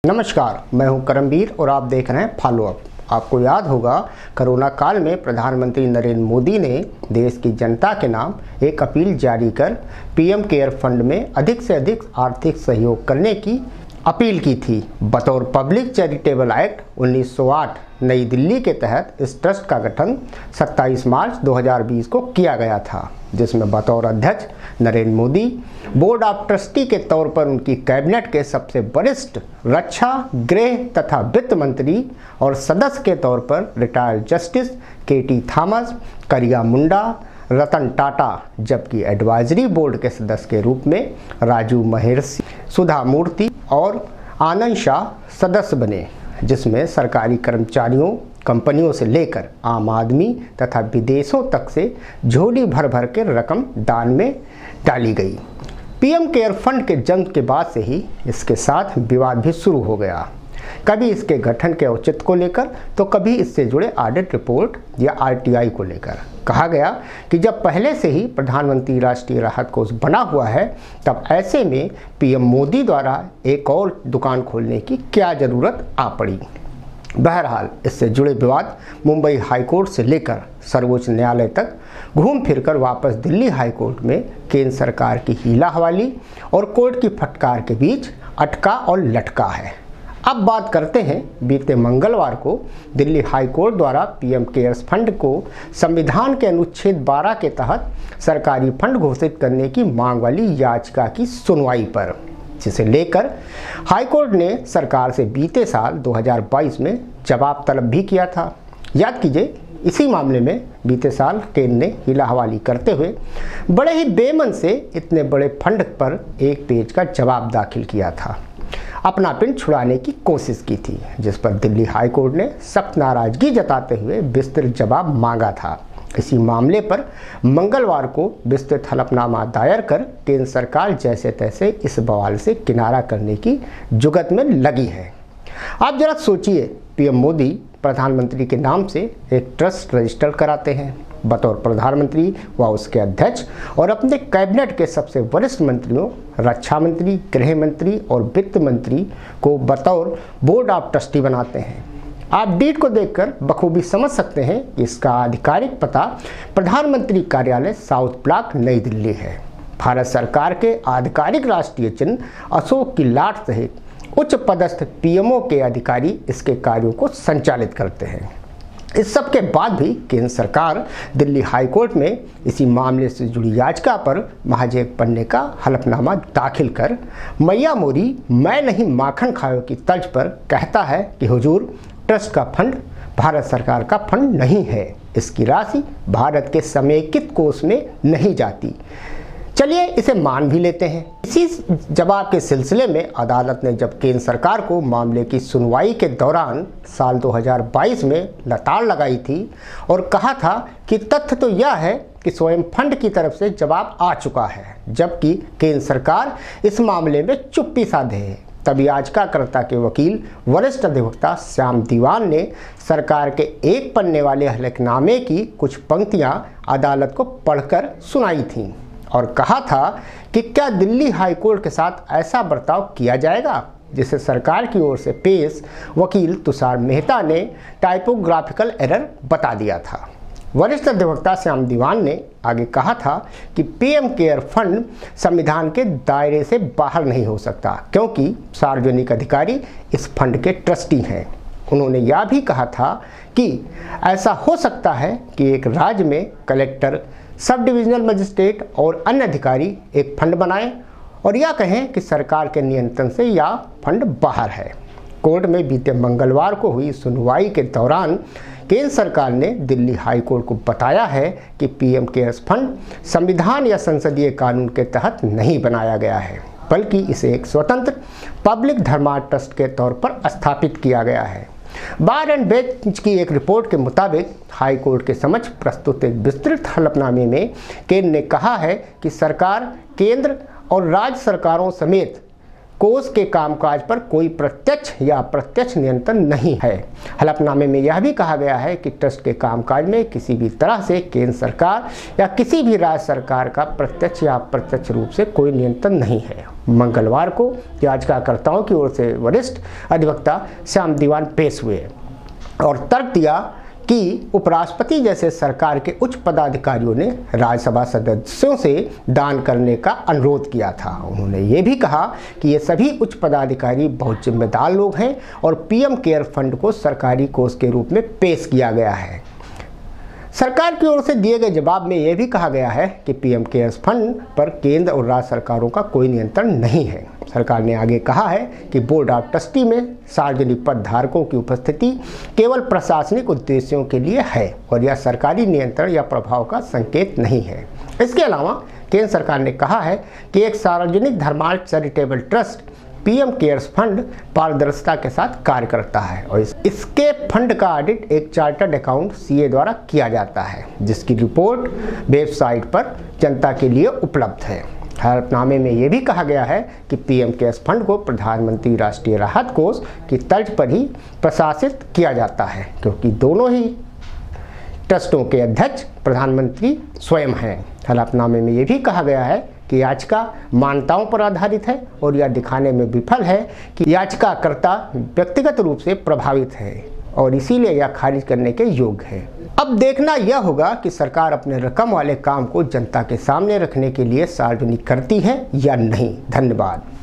नमस्कार, मैं हूं करमवीर और आप देख रहे हैं फॉलो अप। आपको याद होगा, कोरोना काल में प्रधानमंत्री नरेंद्र मोदी ने देश की जनता के नाम एक अपील जारी कर पीएम केयर फंड में अधिक से अधिक आर्थिक सहयोग करने की अपील की थी। बतौर पब्लिक चैरिटेबल एक्ट 1908 नई दिल्ली के तहत इस ट्रस्ट का गठन 27 मार्च 2020 को किया गया था, जिसमें बतौर अध्यक्ष Narendra Modi, board of trustee के तौर पर उनकी कैबिनेट के सबसे वरिष्ठ रक्षा, गृह तथा वित्त मंत्री और सदस्य के तौर पर रिटायर्ड जस्टिस के.टी. थॉमस, करिया मुंडा, रतन टाटा, जबकि एडवाइजरी बोर्ड के सदस्य के रूप में राजू महर्षि, सुधा मूर्ति और आनंद शाह सदस्य बने, जिसमें सरकारी कर्मचारियों, कंपनियों से लेकर आम आदमी तथा विदेशों तक से झोली भर भर के रकम दान में डाली गई। पीएम केयर फंड के जन्म के बाद से ही इसके साथ विवाद भी शुरू हो गया, कभी इसके गठन के औचित्य को लेकर तो कभी इससे जुड़े ऑडिट रिपोर्ट या आरटीआई को लेकर। कहा गया कि जब पहले से ही प्रधानमंत्री राष्ट्रीय राहत कोष बना हुआ है, तब ऐसे में पीएम मोदी द्वारा एक और दुकान खोलने की क्या जरूरत आ पड़ी। बहरहाल, इससे जुड़े विवाद मुंबई हाईकोर्ट से लेकर सर्वोच्च न्यायालय तक घूम फिरकर वापस दिल्ली हाईकोर्ट में केंद्र सरकार की हीला हवाली और कोर्ट की फटकार के बीच अटका और लटका है। अब बात करते हैं बीते मंगलवार को दिल्ली हाईकोर्ट द्वारा पीएम केयर्स फंड को संविधान के अनुच्छेद 12 के तहत सरकारी फंड घोषित करने की मांग वाली याचिका की सुनवाई पर, जिसे लेकर हाईकोर्ट ने सरकार से बीते साल 2022 में जवाब तलब भी किया था। याद कीजिए, इसी मामले में बीते साल केंद्र ने हीला हवाली करते हुए बड़े ही बेमन से इतने बड़े फंड पर एक पेज का जवाब दाखिल किया था, अपना पिन छुड़ाने की कोशिश की थी, जिस पर दिल्ली हाईकोर्ट ने सख्त नाराजगी जताते हुए विस्तृत जवाब मांगा था। इसी मामले पर मंगलवार को विस्तृत हलफनामा दायर कर केंद्र सरकार जैसे तैसे इस बवाल से किनारा करने की जुगत में लगी है। आप जरा सोचिए, पीएम मोदी प्रधानमंत्री के नाम से एक ट्रस्ट रजिस्टर कराते हैं, बतौर प्रधानमंत्री व उसके अध्यक्ष और अपने कैबिनेट के सबसे वरिष्ठ मंत्रियों, रक्षा मंत्री, गृह मंत्री और वित्त मंत्री को बतौर बोर्ड ऑफ ट्रस्टी बनाते हैं। आप डीड को देखकर बखूबी समझ सकते हैं कि इसका आधिकारिक पता प्रधानमंत्री कार्यालय साउथ ब्लॉक, नई दिल्ली है। भारत सरकार के आधिकारिक राष्ट्रीय चिन्ह अशोक की लाट सहित उच्च पदस्थ पीएमओ के अधिकारी इसके कार्यों को संचालित करते हैं। इस सब के बाद भी केंद्र सरकार दिल्ली हाईकोर्ट में इसी मामले से जुड़ी याचिका पर महज एक पन्ने का हलफनामा दाखिल कर मैया मोरी मैं नहीं माखन खायो की तर्ज पर कहता है कि हुजूर, ट्रस्ट का फंड भारत सरकार का फंड नहीं है, इसकी राशि भारत के समेकित कोष में नहीं जाती। चलिए इसे मान भी लेते हैं। इसी जवाब के सिलसिले में अदालत ने जब केंद्र सरकार को मामले की सुनवाई के दौरान साल 2022 में लताड़ लगाई थी और कहा था कि तथ्य तो यह है कि स्वयं फंड की तरफ से जवाब आ चुका है, जबकि केंद्र सरकार इस मामले में चुप्पी साधे है, तब याचिकाकर्ता के वकील वरिष्ठ अधिवक्ता श्याम दीवान ने सरकार के एक पन्ने वाले हलफनामे की कुछ पंक्तियां अदालत को पढ़कर सुनाई थीं और कहा था कि क्या दिल्ली हाईकोर्ट के साथ ऐसा बर्ताव किया जाएगा जिसे सरकार की ओर से पेश वकील तुषार मेहता ने टाइपोग्राफिकल एरर बता दिया था। वरिष्ठ अधिवक्ता श्याम दीवान ने आगे कहा था कि पीएम केयर फंड संविधान के दायरे से बाहर नहीं हो सकता, क्योंकि सार्वजनिक अधिकारी इस फंड के ट्रस्टी हैं। उन्होंने यह भी कहा था कि ऐसा हो सकता है कि एक राज्य में कलेक्टर, सब डिविजनल मजिस्ट्रेट और अन्य अधिकारी एक फंड बनाएं और यह कहें कि सरकार के नियंत्रण से यह फंड बाहर है। कोर्ट में बीते मंगलवार को हुई सुनवाई के दौरान केंद्र सरकार ने दिल्ली हाईकोर्ट को बताया है कि पीएम केयर्स फंड संविधान या संसदीय कानून के तहत नहीं बनाया गया है, बल्कि इसे एक स्वतंत्र पब्लिक धर्मार्थ ट्रस्ट के तौर पर स्थापित किया गया है। बार एंड बेंच की एक रिपोर्ट के मुताबिक हाईकोर्ट के समक्ष प्रस्तुत एक विस्तृत हलफनामे में केंद्र ने कहा है कि सरकार केंद्र और राज्य सरकारों समेत कोष के कामकाज पर कोई प्रत्यक्ष या अप्रत्यक्ष नियंत्रण नहीं है। हलफनामे में यह भी कहा गया है कि ट्रस्ट के कामकाज में किसी भी तरह से केंद्र सरकार या किसी भी राज्य सरकार का प्रत्यक्ष या अप्रत्यक्ष रूप से कोई नियंत्रण नहीं है। मंगलवार को याचिकाकर्ताओं की ओर से वरिष्ठ अधिवक्ता श्याम दीवान पेश हुए और तर्क दिया कि उपराष्ट्रपति जैसे सरकार के उच्च पदाधिकारियों ने राज्यसभा सदस्यों से दान करने का अनुरोध किया था। उन्होंने ये भी कहा कि ये सभी उच्च पदाधिकारी बहुत जिम्मेदार लोग हैं और पीएम केयर फंड को सरकारी कोष के रूप में पेश किया गया है। सरकार की ओर से दिए गए जवाब में यह भी कहा गया है कि पीएम केयर्स फंड पर केंद्र और राज्य सरकारों का कोई नियंत्रण नहीं है। सरकार ने आगे कहा है कि बोर्ड ऑफ ट्रस्टी में सार्वजनिक पद धारकों की उपस्थिति केवल प्रशासनिक उद्देश्यों के लिए है और यह सरकारी नियंत्रण या प्रभाव का संकेत नहीं है। इसके अलावा केंद्र सरकार ने कहा है कि एक सार्वजनिक धर्मार्थ charitable trust PM cares fund पारदर्शिता के साथ कार्य करता है और इसके फंड का ऑडिट एक चार्टर्ड अकाउंट सीए द्वारा किया जाता है, जिसकी रिपोर्ट वेबसाइट पर जनता के लिए उपलब्ध है। हलफनामे में यह भी कहा गया है कि पीएम केयर्स फंड को प्रधानमंत्री राष्ट्रीय राहत कोष की तर्ज पर ही प्रशासित किया जाता है, क्योंकि दोनों ही ट्रस्टों के अध्यक्ष प्रधानमंत्री स्वयं हैं। हलफनामे में यह भी कहा गया है कि याचिका मान्यताओं पर आधारित है और यह दिखाने में विफल है कि याचिकाकर्ता व्यक्तिगत रूप से प्रभावित है और इसीलिए यह खारिज करने के योग्य है। अब देखना यह होगा कि सरकार अपने रकम वाले काम को जनता के सामने रखने के लिए सार्वजनिक करती है या नहीं। धन्यवाद।